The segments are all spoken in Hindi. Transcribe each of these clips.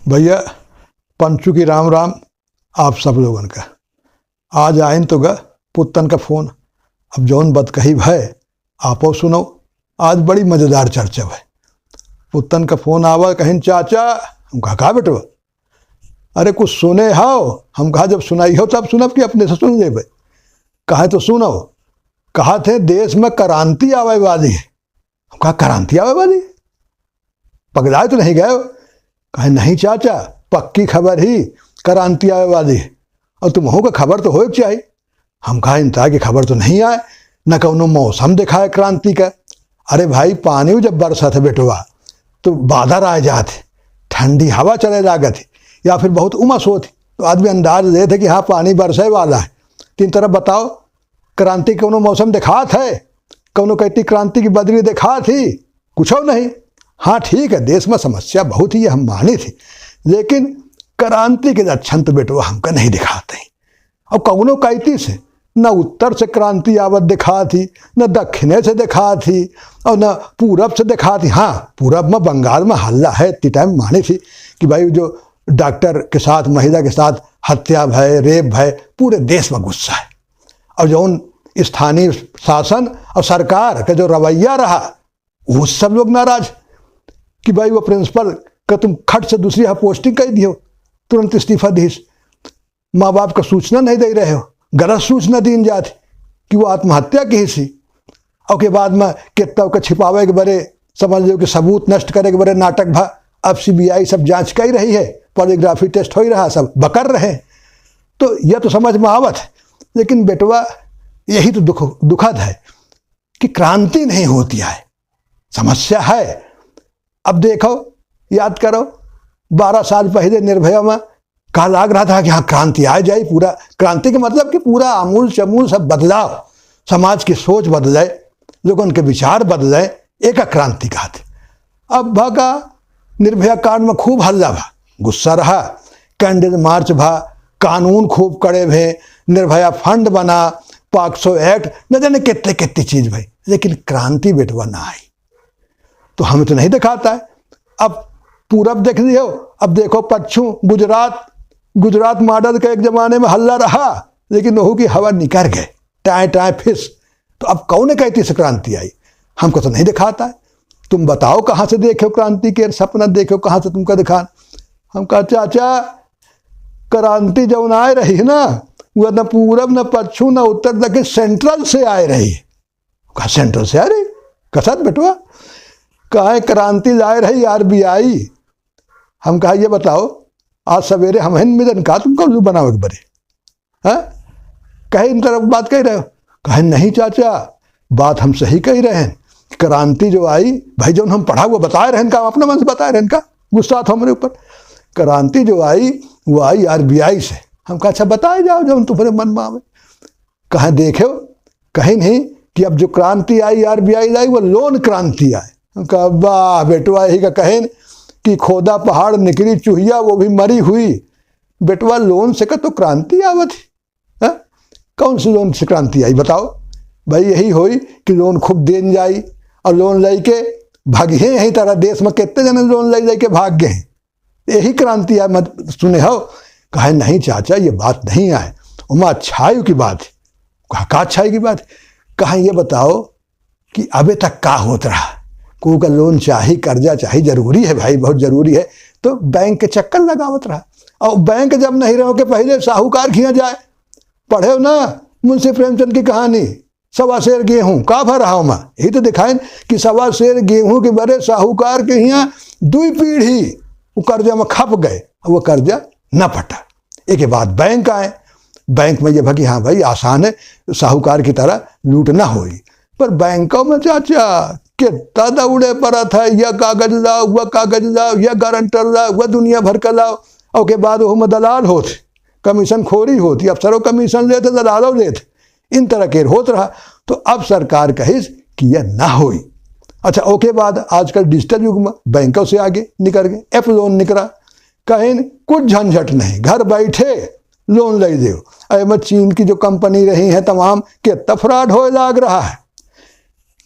भैया पंचू की राम राम आप सब लोगन का। आज आइन तो गा पुत्तन का फोन। अब जौन बत कही भाई आपो सुनो। आज बड़ी मजेदार चर्चा है। पुत्तन का फोन आवा, कहीं चाचा। हम कहा बेटवा, अरे कुछ सुने हाओ। हम कहा जब सुनाई हो तब सुनब कि अपने से सुन ले भाई। कहा तो सुनो। कहा थे देश में क्रांति आवे वाली है। हम कहा क्रांति आवे वाली? पगलाए तो नहीं गए? कहे नहीं चाचा, पक्की खबर ही क्रांति आवे वाली है। और तुम हो का खबर तो हो चाहिए। हम कहा इंतहा की खबर तो नहीं आए, न कौनो मौसम दिखाए क्रांति का। अरे भाई पानी जब बरसा था बेटवा तो बादल आ जाते, ठंडी हवा चले लागत थी, या फिर बहुत उमस होती तो आदमी अंदाज दे थे कि हाँ पानी बरसे वाला है। तीन तरफ बताओ, क्रांति कौनो मौसम दिखात है? कौनो कहती क्रांति की बदली दिखा थी? कुछ नहीं। हाँ ठीक है, देश में समस्या बहुत ही हम मानी थी, लेकिन क्रांति के लक्षण तो बेटवा हमका नहीं दिखाते। और कौनो कहती से न उत्तर से क्रांति आवत दिखा थी, न दक्षिणे से दिखा थी, और न पूरब से दिखा थी। हाँ पूरब में बंगाल में हल्ला है, इतनी टाइम मानी थी कि भाई जो डॉक्टर के साथ महिला के साथ हत्या भय, रेप भय, पूरे देश में गुस्सा है। और जो स्थानीय शासन और सरकार का जो रवैया रहा वो सब लोग नाराज कि भाई वो प्रिंसिपल का तुम खट से दूसरी यहाँ पोस्टिंग कर दियो, तुरंत इस्तीफा दीस। माँ बाप का सूचना नहीं दे रहे हो, गलत सूचना दी जाती कि वो आत्महत्या की सी। और के बाद में कितना के छिपावे के बड़े समझ लो कि सबूत नष्ट करे के बड़े नाटक भा। अब CBI सब जांच कर रही है, पॉलीग्राफी टेस्ट हो ही रहा, सब बकर रहे। तो यह तो समझ में आवत है, लेकिन बेटवा यही तो दुखद है कि क्रांति नहीं होती है, समस्या है। अब देखो, याद करो 12 साल पहले निर्भया में कहा लाग रहा था कि हाँ क्रांति आ जाए। पूरा क्रांति के मतलब कि पूरा आमूल चमूल सब बदलाव, समाज की सोच बदले, लोगों के विचार बदले, एक क्रांति कहा थे। अब भागा निर्भया कांड में खूब हल्ला भा, गुस्सा रहा, कैंडल मार्च भा, कानून खूब कड़े भे, निर्भया फंड बना, 500 एक्ट, न जाने कितने कितनी चीज भाई, लेकिन क्रांति बेटवा ना आई। तो हमें तो नहीं दिखाता है। अब पूरब देख लियो, अब देखो पश्चिम गुजरात मॉडल के एक जमाने में हल्ला रहा, लेकिन वहू की हवा निकल गए, टाए टाए फिस। तो अब कौन कहती से क्रांति आई? हमको तो नहीं दिखाता है। तुम बताओ कहाँ से देखो क्रांति के सपना, देखो कहाँ से तुमको दिखा। हम कहा चाचा क्रांति जब आए रही ना, वह न पूरब न पश्चिम न उत्तर दक्षिण, सेंट्रल से आए रही। कहा सेंट्रल से आ रही? कसत बेटवा कहा क्रांति लाए रही RBI। हम कहा ये बताओ, आज सवेरे हम हिंद मिलन कहा तुमको बनाओ एक बड़े, हाँ कहे इन तरफ बात कह रहे हो? कहे नहीं चाचा, बात हम सही कह रहे हैं। क्रांति जो आई भाई, जो हम पढ़ा वो बताए रहे का, अपने मन से बताए रहे का, गुस्सा था हमारे ऊपर। क्रांति जो आई वो आई RBI से। हम कहा अच्छा बताए जाओ जो तुम्हारे मन में आवे। कहा देखो कहीं नहीं कि अब जो क्रांति आई RBI लाई वो लोन क्रांति आई। कहा वाह बेटवा, यही का कहें कि खोदा पहाड़ निकली चूहिया, वो भी मरी हुई। बेटवा लोन से का तो क्रांति आवत है? कौन सी लोन से क्रांति आई बताओ? भाई यही हुई कि लोन खूब देन जाई और लोन ले के भागे। यही तरह देश में कितने जने लोन ले के भाग गए, यही क्रांति आई। मत सुने हो? कहे नहीं चाचा ये बात नहीं आए, उमा अच्छाई की बात है। कहा का अच्छाई की बात? कहा ये बताओ कि अबे तक का होत रहा, को का लोन चाहिए, कर्जा चाहिए, जरूरी है भाई, बहुत जरूरी है, तो बैंक के चक्कर लगावत रहा। और बैंक जब नहीं रहो के पहले साहूकार खिया जाए। पढ़े हो ना मुंशी प्रेमचंद की कहानी, 1.25 सेर गेहूं का भर रहा मैं, यही तो दिखाए कि 1.25 सेर गेहूं के बड़े साहूकार के यहाँ 2 पीढ़ी वो कर्जा में खप गए, वो कर्जा न पटा। एक बाद बैंक आए, बैंक में ये भाई हाँ भाई आसान है, साहूकार की तरह लूट ना होई। पर बैंकों में चाचा कितना दौड़े पड़ा था, यह कागज लाओ, वह कागज लाओ, यह गारंटर लाओ, वह दुनिया भर का लाओ। और के बाद वो में दलाल होते, कमीशन खोरी होती, अफसरों कमीशन लेते, दलालों लेते, इन तरह के होत रहा। तो अब सरकार कही कि यह ना होई। अच्छा ओके बाद आजकल डिजिटल युग में बैंकों से आगे निकल गए, ऐप लोन निकला, कहीं कुछ झंझट नहीं, घर बैठे लोन ले दो। अरे चीन की जो कंपनी रही है तमाम, कितना फ्रॉड हो लाग रहा है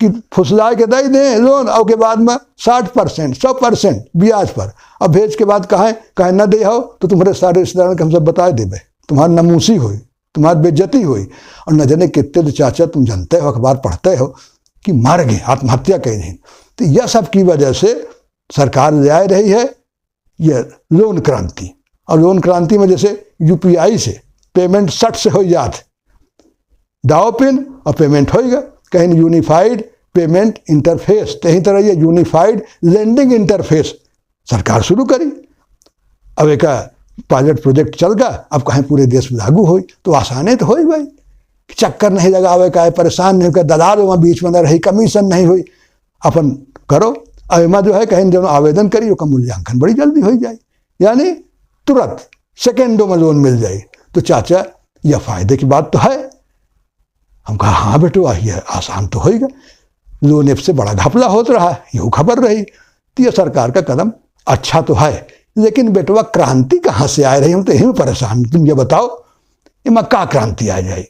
कि फुसला के दे दें लोन और के बाद में 60% 100% ब्याज पर, अब भेज के बाद कहे न दे हो तो तुम्हारे सारे रिश्तेदारों के हम सब बता देवे, तुम्हारी नमूसी हुई, तुम्हारी बेइज्जती हुई। और न जाने कितने तो चाचा तुम जानते हो, अखबार पढ़ते हो कि मर गए, आत्महत्या कर दी। तो यह सब की वजह से सरकार ले आ रही है यह लोन क्रांति। और लोन क्रांति में जैसे UPI से पेमेंट सट से हो जाते, दाव पिन और पेमेंट होगा। कहीं यूनिफाइड पेमेंट इंटरफेस, तो यही तरह ये यूनिफाइड लेंडिंग इंटरफेस सरकार शुरू करी। अब एक पायलट प्रोजेक्ट चल गया, अब कहीं पूरे देश में लागू हो तो आसाने तो हो भाई, चक्कर नहीं लगावे का, परेशान नहीं कर, दलाल वहाँ बीच में न रही, कमीशन नहीं हुई, अपन करो। अब जो है कहीं जब आवेदन करी उसका मूल्यांकन बड़ी जल्दी हो जाए, यानी तुरंत सेकेंडों में लोन मिल जाए। तो चाचा यह फायदे की बात तो है। हम कहा हाँ बेटो ये आसान तो होगा, लोन ऐप से बड़ा घपला होता रहा, यूँ खबर रही। तो यह सरकार का कदम अच्छा तो है, लेकिन बेटवा क्रांति कहाँ से आ रही, हम तो यही परेशान। तुम ये बताओ ये क्या क्रांति आ जाए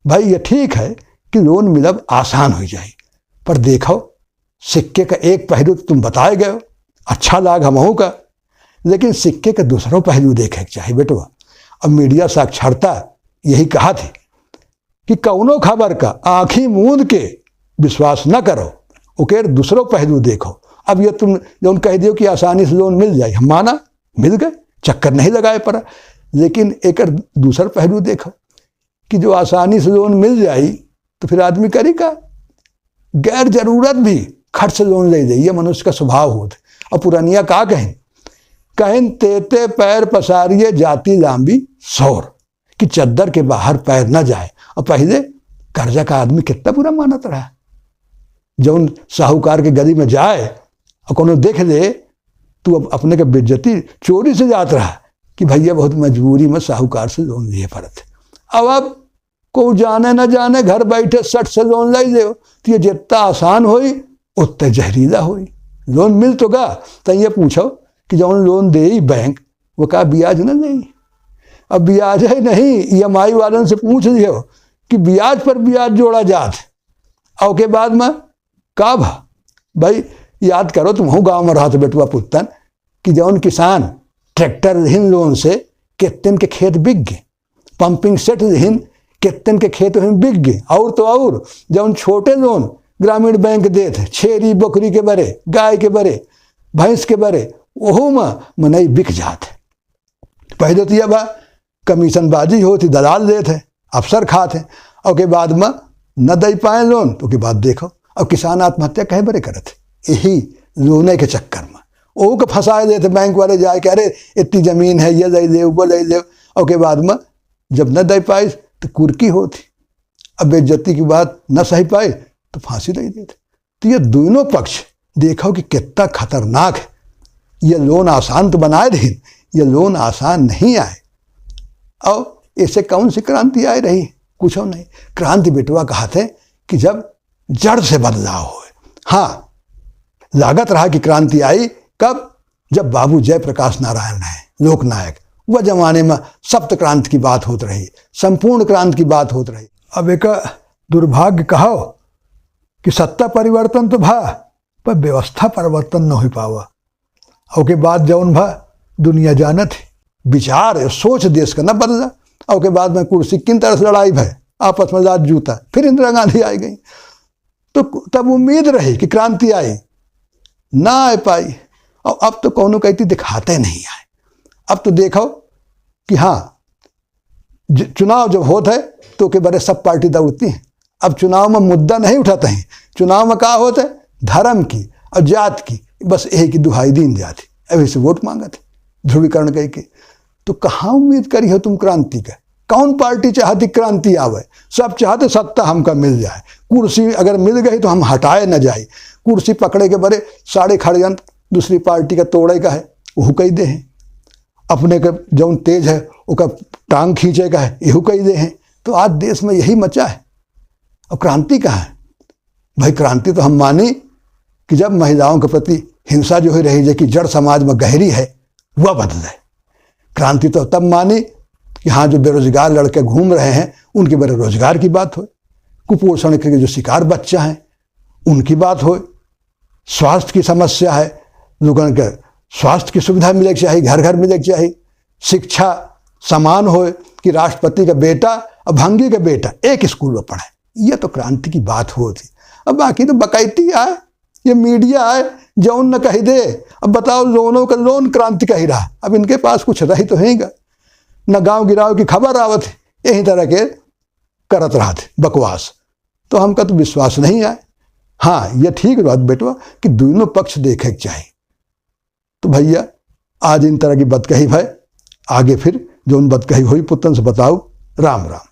भाई। ये ठीक है कि लोन मिलब आसान हो जाए, पर देखो सिक्के का एक पहलू तो तुम बताए गए हो, अच्छा लाग हमहू का, लेकिन सिक्के का दूसरा पहलू देखे चाहिए बेटवा। अब मीडिया साक्षरता यही कहा थी कि कौनो खबर का आँखी मूंद के विश्वास न करो, ओके दूसरों पहलू देखो। अब ये तुम जो कह दियो कि आसानी से लोन मिल जाए, हम माना मिल गए, चक्कर नहीं लगाए पड़ा, लेकिन एक दूसरा पहलू देखो कि जो आसानी से लोन मिल जाए तो फिर आदमी करेगा गैर जरूरत भी खर्च से लोन ले जाइए, मनुष्य का स्वभाव होता। और पुरानिया का कहें तेते पैर पसारिए जाती लांबी शोर, कि चद्दर के बाहर पैर न जाए। और पहले कर्जा का आदमी कितना बुरा मानत रहा, जब साहूकार के गली में जाए और कोनो देख ले तू अब अपने के बेइज्जती चोरी से जात रहा कि भैया बहुत मजबूरी में साहूकार से लोन लिए पड़त। अब को जाने न जाने घर बैठे सट से लोन ले ले, तो ये जितना आसान होई उतना जहरीला होई। लोन मिल तो गा तो ये पूछो कि जब लोन दे बैंक वो का ब्याज न दे, अब ब्याज है नहीं, EMI वालन से पूछ लियो कि ब्याज पर ब्याज जोड़ा जात, और के बाद में का भाई याद करो तुम हो गाँव में रहा तो बेटुआ पुत्तन कि जौन किसान ट्रैक्टर ऋण लोन से कितन के खेत बिक गए, पंपिंग सेट ऋण कितन के खेत बिक गए। और तो और जौन छोटे लोन ग्रामीण बैंक देते, छेरी बकरी के बरे, गाय के बरे, भैंस के बरे, ओहो में मनई बिक जाते। पहले तो यह कमीशन बाजी होती, दलाल देते, अफसर खाते, और के बाद में न दे पाए लोन तो के बाद देखो अब किसान आत्महत्या कहे बरे करते, यही लोने के चक्कर में ओह को फंसाए देते बैंक वाले जाए कि अरे इतनी जमीन है ये ले ले वो ले ले, और के बाद में जब न दे पाए तो कुर्की होती, अब बेइज्जती की बात न सही पाए तो फांसी दे देते। तो ये दोनों पक्ष देखो कि कितना खतरनाक है। ये लोन आसान तो बनाए रही, ये लोन आसान नहीं आए। और इससे कौन सी क्रांति आई रही, कुछ नहीं। क्रांति बेटवा कहा थे कि जब जड़ से बदलाव हो। हाँ लागत रहा कि क्रांति आई कब, जब बाबू जयप्रकाश नारायण है लोकनायक, वह जमाने में सप्त क्रांति की बात होती रही, संपूर्ण क्रांति की बात होती रही। अब एक दुर्भाग्य कहो कि सत्ता परिवर्तन तो भा पर व्यवस्था परिवर्तन न हो पावा। और के बाद जौन भा दुनिया जानत विचार सोच देश का न बदला, और के बाद में कुर्सी किन तरह से लड़ाई भय, आपस में जात जूता, फिर इंदिरा गांधी आई गई। तो तब उम्मीद रही कि क्रांति आई, ना आ पाई। और अब तो कौनो कहती दिखाते नहीं आए। अब तो देखो कि हाँ चुनाव जब होता है तो के बड़े सब पार्टी दौड़ती हैं। अब चुनाव में मुद्दा नहीं उठाते हैं, चुनाव में क्या होता है धर्म की और जात की, बस यही की दुहाई दीन जाती, अभी से वोट मांगा थे ध्रुवीकरण कह के। तो कहाँ उम्मीद करी हो तुम क्रांति का, कौन पार्टी चाहती क्रांति आवे, सब चाहते सत्ता हमका मिल जाए, कुर्सी अगर मिल गई तो हम हटाए न जाए, कुर्सी पकड़े के बड़े साढ़े खड़यंत्र दूसरी पार्टी का तोड़े का है वो कही दे हैं, अपने का जौन तेज है उसका टांग खींचे का है यहू कही दे हैं। तो आज देश में यही मचा है। और क्रांति कहाँ है भाई, क्रांति तो हम मानी कि जब महिलाओं के प्रति हिंसा जो हो रही है कि जड़ समाज में गहरी है वह बदले। क्रांति तो तब मानी कि हाँ जो बेरोजगार लड़के घूम रहे हैं उनके बड़े रोजगार की बात हो, कुपोषण के जो शिकार बच्चा हैं उनकी बात हो। स्वास्थ्य की समस्या है, दुकान के स्वास्थ्य की सुविधा मिलेगी चाहिए, घर घर मिलेगी चाहिए। शिक्षा समान हो कि राष्ट्रपति का बेटा और भंगी का बेटा एक स्कूल में पढ़े, ये तो क्रांति की बात हो थी। अब बाकी तो बकैती आए, ये मीडिया आए जौन न कही दे। अब बताओ लोनों का लोन क्रांति का ही रहा, अब इनके पास कुछ रही तो हैगा न। गांव गिराव की खबर आवत है, यही तरह के करत रहा थे बकवास, तो हमका तो विश्वास नहीं आए। हाँ ये ठीक बात बेटवा कि दोनों पक्ष देखे चाहिए। तो भैया आज इन तरह की बदकही भाई, आगे फिर जो उन बदकही हुई पुतन से बताओ। राम राम।